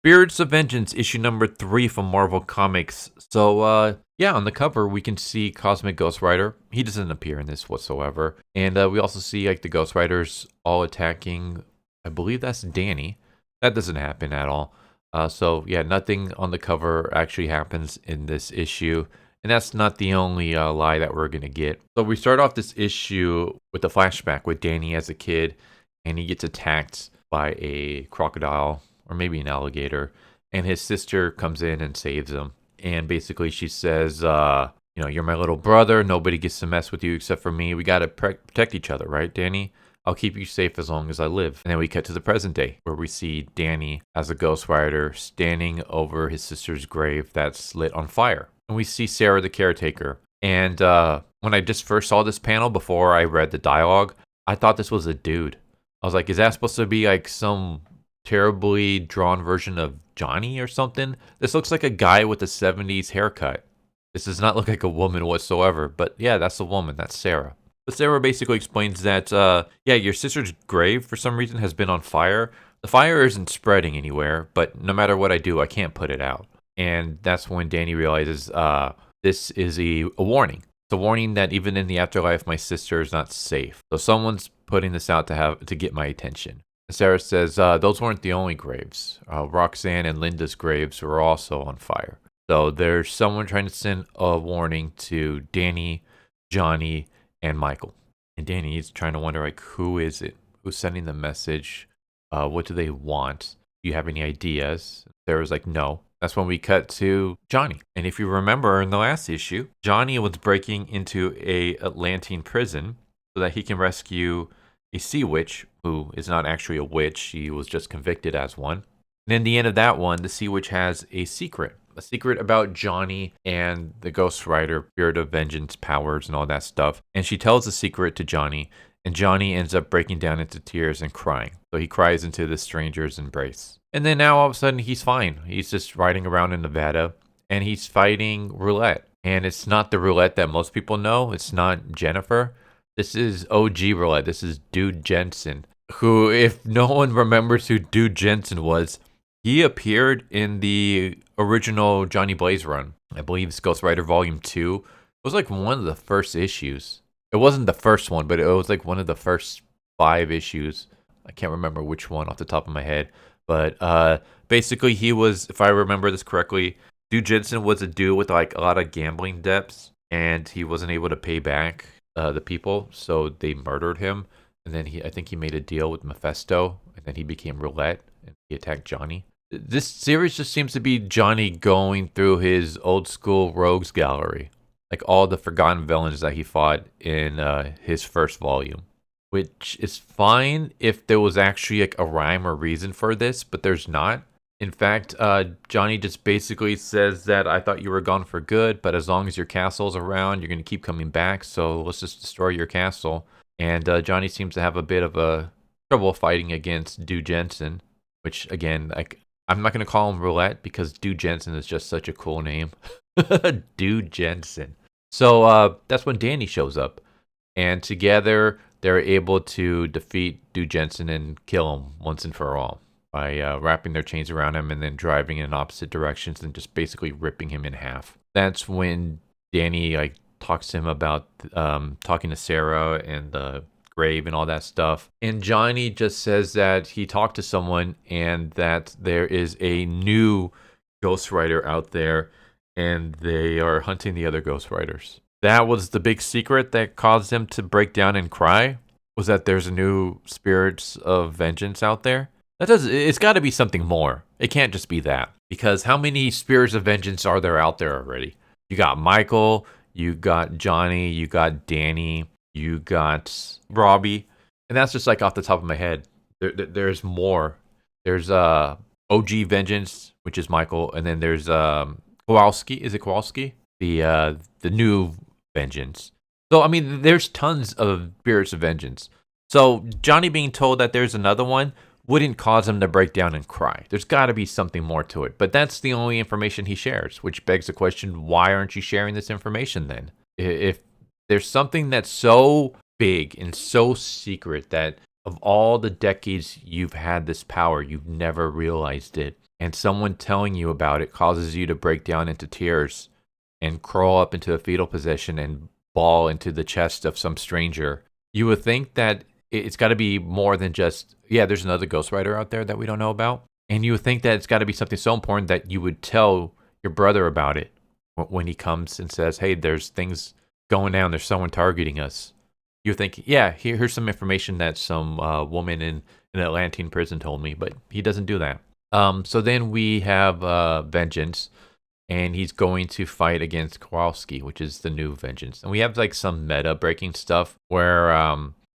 Spirits of Vengeance, issue number 3 from Marvel Comics. So, yeah, on the cover, we can see Cosmic Ghost Rider. He doesn't appear in this whatsoever. And we also see, like, the Ghost Riders all attacking, I believe that's Danny. That doesn't happen at all. So, yeah, nothing on the cover actually happens in this issue. And that's not the only lie that we're going to get. So we start off this issue with a flashback with Danny as a kid. And he gets attacked by a crocodile, or maybe an alligator, and his sister comes in and saves him. And basically she says, you're my little brother, nobody gets to mess with you except for me. We gotta protect each other, right, Danny? I'll keep you safe as long as I live. And then we cut to the present day, where we see Danny as a Ghost Rider standing over his sister's grave that's lit on fire. And we see Sarah the caretaker. And when I just first saw this panel, before I read the dialogue, I thought this was a dude. I was like, is that supposed to be like some terribly drawn version of Johnny or something? This looks like a guy with a 70s haircut. This does not look like a woman whatsoever, but yeah, that's a woman. That's Sarah. But Sarah basically explains that, your sister's grave for some reason has been on fire. The fire isn't spreading anywhere, but no matter what I do, I can't put it out. And that's when Danny realizes this is a warning. It's a warning that even in the afterlife, my sister is not safe. So someone's putting this out to get my attention. Sarah says those weren't the only graves. Roxanne and Linda's graves were also on fire. So there's someone trying to send a warning to Danny, Johnny, and Michael. And Danny's trying to wonder, like, who is it? Who's sending the message? What do they want? Do you have any ideas? Sarah's like, no. That's when we cut to Johnny. And if you remember in the last issue, Johnny was breaking into a Atlantean prison so that he can rescue a sea witch, who is not actually a witch. She was just convicted as one. And in the end of that one, the sea witch has a secret about Johnny and the Ghost Rider, Spirit of Vengeance powers and all that stuff. And she tells the secret to Johnny, and Johnny ends up breaking down into tears and crying. So he cries into the stranger's embrace. And then now all of a sudden he's fine. He's just riding around in Nevada, and he's fighting roulette. And it's not the roulette that most people know. It's not Jennifer. This is OG roulette. This is Dude Jensen, who, if no one remembers who Dude Jensen was, he appeared in the original Johnny Blaze run. I believe it's Ghost Rider Volume 2. It was like one of the first issues. It wasn't the first one, but it was like one of the first 5 issues. I can't remember which one off the top of my head. But basically he was, if I remember this correctly, Dude Jensen was a dude with like a lot of gambling debts, and he wasn't able to pay back the people, so they murdered him. And then I think he made a deal with Mephisto, and then he became Roulette, and he attacked Johnny. This series just seems to be Johnny going through his old school rogues gallery, like all the forgotten villains that he fought in his first volume, which is fine if there was actually like a rhyme or reason for this, but there's not. In fact, Johnny just basically says that I thought you were gone for good, but as long as your castle's around, you're going to keep coming back, so let's just destroy your castle. And Johnny seems to have a bit of a trouble fighting against Dude Jensen, which, again, I'm not going to call him Roulette because Dude Jensen is just such a cool name. Dude Jensen. So that's when Danny shows up, and together they're able to defeat Dude Jensen and kill him once and for all by wrapping their chains around him and then driving in opposite directions and just basically ripping him in half. That's when Danny talks to him about talking to Sarah and the grave and all that stuff. And Johnny just says that he talked to someone and that there is a new Ghost Rider out there and they are hunting the other Ghost Riders. That was the big secret that caused him to break down and cry, was that there's a new Spirits of Vengeance out there. It's got to be something more. It can't just be that. Because how many Spirits of Vengeance are there out there already? You got Michael, you got Johnny, you got Danny, you got Robbie. And that's just like off the top of my head. There's more. There's OG Vengeance, which is Michael. And then there's Kowalski. Is it Kowalski? The new Vengeance. So, I mean, there's tons of Spirits of Vengeance. So Johnny being told that there's another one wouldn't cause him to break down and cry. There's got to be something more to it. But that's the only information he shares, which begs the question, why aren't you sharing this information then? If there's something that's so big and so secret that of all the decades you've had this power, you've never realized it, and someone telling you about it causes you to break down into tears and crawl up into a fetal position and bawl into the chest of some stranger, you would think that it's got to be more than just, yeah, there's another ghostwriter out there that we don't know about. And you would think that it's got to be something so important that you would tell your brother about it when he comes and says, hey, there's things going down. There's someone targeting us. You think, yeah, here's some information that some woman in an Atlantean prison told me, but he doesn't do that. So then we have Vengeance, and he's going to fight against Kowalski, which is the new Vengeance. And we have like some meta breaking stuff where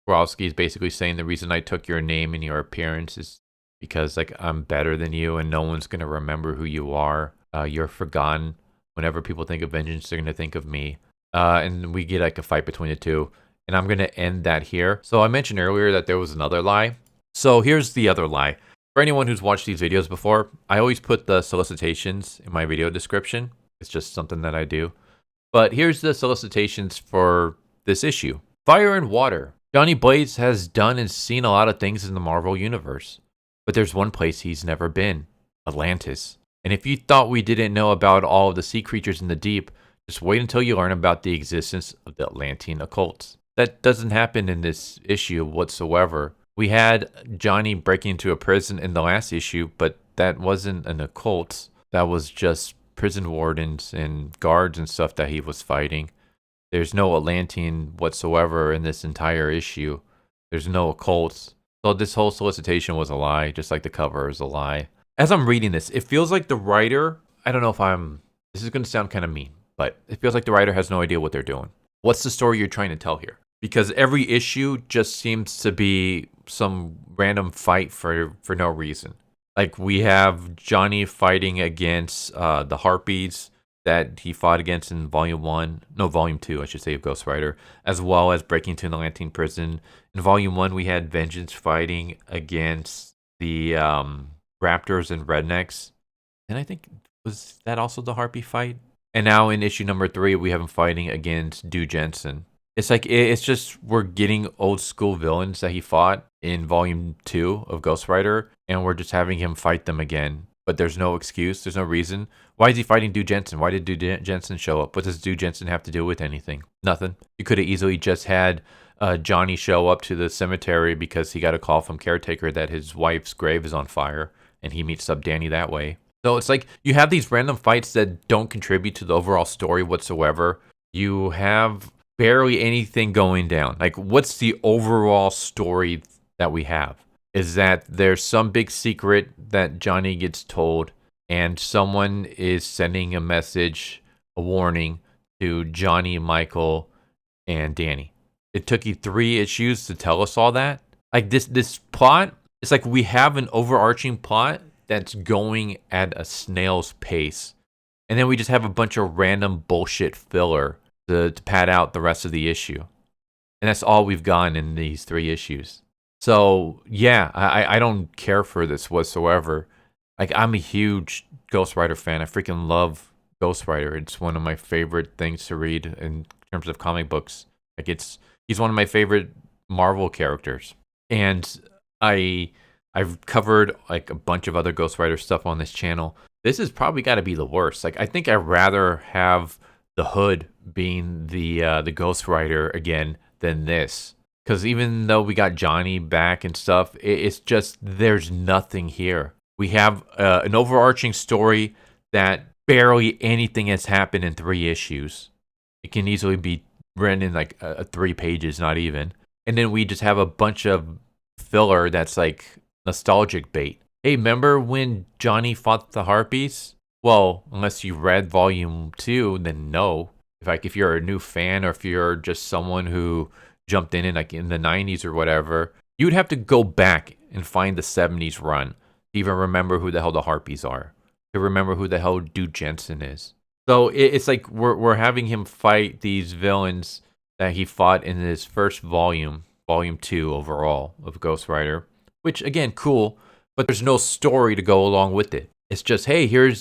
Kowalski is basically saying the reason I took your name and your appearance is because like I'm better than you and no one's going to remember who you are. You're forgotten. Whenever people think of Vengeance, they're going to think of me. And we get like a fight between the two. And I'm going to end that here. So I mentioned earlier that there was another lie. So here's the other lie. For anyone who's watched these videos before, I always put the solicitations in my video description. It's just something that I do. But here's the solicitations for this issue. Fire and Water. Johnny Blaze has done and seen a lot of things in the Marvel Universe. But there's one place he's never been. Atlantis. And if you thought we didn't know about all of the sea creatures in the deep, just wait until you learn about the existence of the Atlantean Occults. That doesn't happen in this issue whatsoever. We had Johnny breaking into a prison in the last issue, but that wasn't an occult. That was just prison wardens and guards and stuff that he was fighting. There's no Atlantean whatsoever in this entire issue. There's no occults. So this whole solicitation was a lie, just like the cover is a lie. As I'm reading this, it feels like the writer, I don't know if this is going to sound kind of mean, but it feels like the writer has no idea what they're doing. What's the story you're trying to tell here? Because every issue just seems to be some random fight for no reason. Like we have Johnny fighting against the Harpies that he fought against in Volume 2, I should say, of Ghost Rider, as well as breaking into an Atlantean prison. In Volume 1, we had Vengeance fighting against the Raptors and Rednecks. And I think, was that also the Harpy fight? And now in issue number 3, we have him fighting against Du Jensen. It's like, it's just, we're getting old school villains that he fought in Volume 2 of Ghost Rider, and we're just having him fight them again. But there's no excuse, there's no reason. Why is he fighting Du Jensen? Why did Du Jensen show up? What does Du Jensen have to do with anything? Nothing. You could have easily just had Johnny show up to the cemetery because he got a call from Caretaker that his wife's grave is on fire, and he meets up Danny that way. So it's like, you have these random fights that don't contribute to the overall story whatsoever. You have barely anything going down. Like, what's the overall story that we have? Is that there's some big secret that Johnny gets told, and someone is sending a message, a warning to Johnny, Michael, and Danny. It took you 3 issues to tell us all that? Like, this plot, it's like we have an overarching plot that's going at a snail's pace, and then we just have a bunch of random bullshit filler to pad out the rest of the issue. And that's all we've gotten in these 3 issues. So, yeah, I don't care for this whatsoever. Like, I'm a huge Ghost Rider fan. I freaking love Ghost Rider. It's one of my favorite things to read in terms of comic books. Like, he's one of my favorite Marvel characters. And I've covered like a bunch of other Ghost Rider stuff on this channel. This has probably got to be the worst. Like, I think I'd rather have the Hood being the Ghost Rider again than this. Because even though we got Johnny back and stuff, it's just, there's nothing here. We have an overarching story that barely anything has happened in 3 issues. It can easily be written in like 3 pages, not even. And then we just have a bunch of filler that's like nostalgic bait. Hey, remember when Johnny fought the Harpies? Well, unless you read Volume 2, then no. If you're a new fan, or if you're just someone who jumped in like in the 90s or whatever, you would have to go back and find the 70s run to even remember who the hell the Harpies are, to remember who the hell Du Jensen is. So it's like we're having him fight these villains that he fought in his first volume, Volume 2 overall of Ghost Rider, which again, cool, but there's no story to go along with it. It's just, hey, here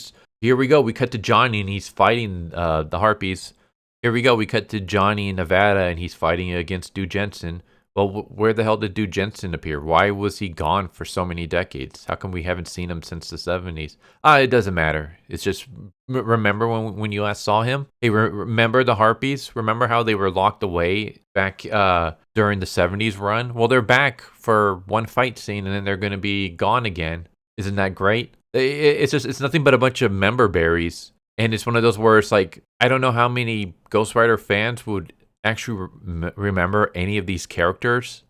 we go. We cut to Johnny and he's fighting the Harpies. Here we go. We cut to Johnny in Nevada and he's fighting against Du Jensen. Well, where the hell did Dude Jensen appear? Why was he gone for so many decades? How come we haven't seen him since the 70s? It doesn't matter. It's just, remember when you last saw him? Hey, remember the Harpies? Remember how they were locked away back during the 70s run? Well, they're back for one fight scene, and then they're going to be gone again. Isn't that great? It's nothing but a bunch of member berries. And it's one of those where it's like, I don't know how many Ghost Rider fans would actually remember any of these characters,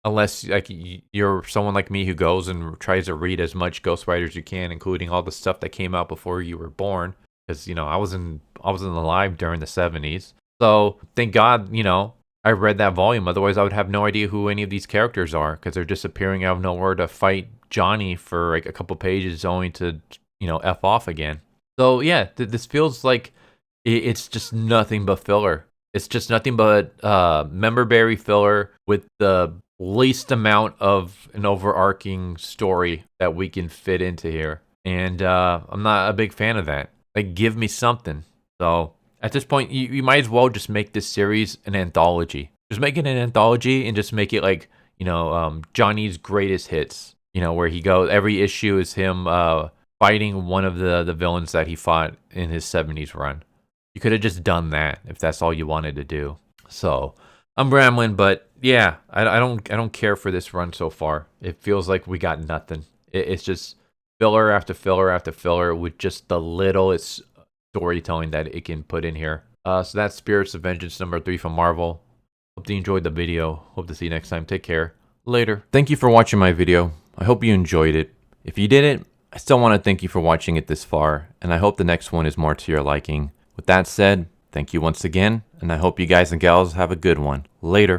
unless like you're someone like me who goes and tries to read as much Ghost Rider as you can, including all the stuff that came out before you were born, because I wasn't alive during the 70s. So thank God I read that volume. Otherwise I would have no idea who any of these characters are, because they're just appearing out of nowhere to fight Johnny for like a couple pages only to F off again. So yeah, this feels like it's just nothing but filler. It's just nothing but member berry filler with the least amount of an overarching story that we can fit into here. And I'm not a big fan of that. Like, give me something. So at this point, you might as well just make this series an anthology. Just make it an anthology and just make it like, Johnny's greatest hits. Where he goes, every issue is him fighting one of the villains that he fought in his 70s run. You could have just done that if that's all you wanted to do. So I'm rambling, but yeah, I don't care for this run so far. It feels like we got nothing. It's just filler after filler after filler with just the littlest storytelling that it can put in here. So that's Spirits of Vengeance number 3 from Marvel. Hope you enjoyed the video. Hope to see you next time. Take care. Later. Thank you for watching my video. I hope you enjoyed it. If you didn't, I still want to thank you for watching it this far, and I hope the next one is more to your liking. With that said, thank you once again, and I hope you guys and gals have a good one. Later.